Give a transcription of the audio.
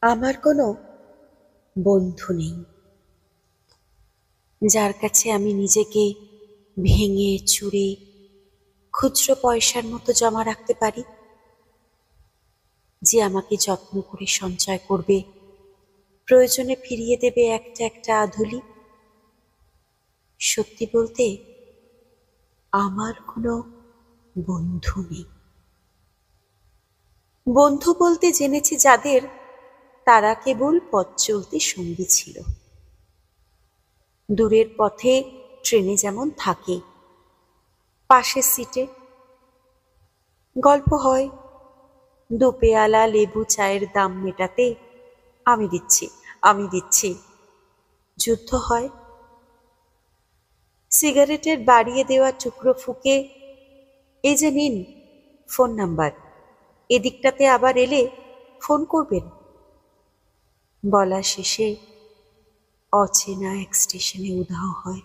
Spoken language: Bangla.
আমার কোনো বন্ধু নেই যার কাছে আমি নিজেকে ভেঙে চুরে খুচরো পয়সার মতো জমা রাখতে পারি, যে আমাকে যত্ন করে সঞ্চয় করবে, প্রয়োজনে ফিরিয়ে দেবে একটা একটা আধুলি। সত্যি বলতে আমার কোনো বন্ধু নেই। বন্ধু বলতে জেনেছি যাদের, তারা কেবল পথ চলতে সঙ্গী ছিল। দূরের পথে ট্রেনে যেমন থাকে, পাশের সিটে গল্প হয়, দুপেয়ালা লেবু চায়ের দাম মেটাতে আমি দিচ্ছি, আমি দিচ্ছি, যুদ্ধ হয়। সিগারেটের বাড়িয়ে দেওয়া টুকরো ফুঁকে, এই যে নিন ফোন নাম্বার, এদিকটাতে আবার এলে ফোন করবেন, বলা শেষে অচেনা এক স্টেশনে উধাও হয়।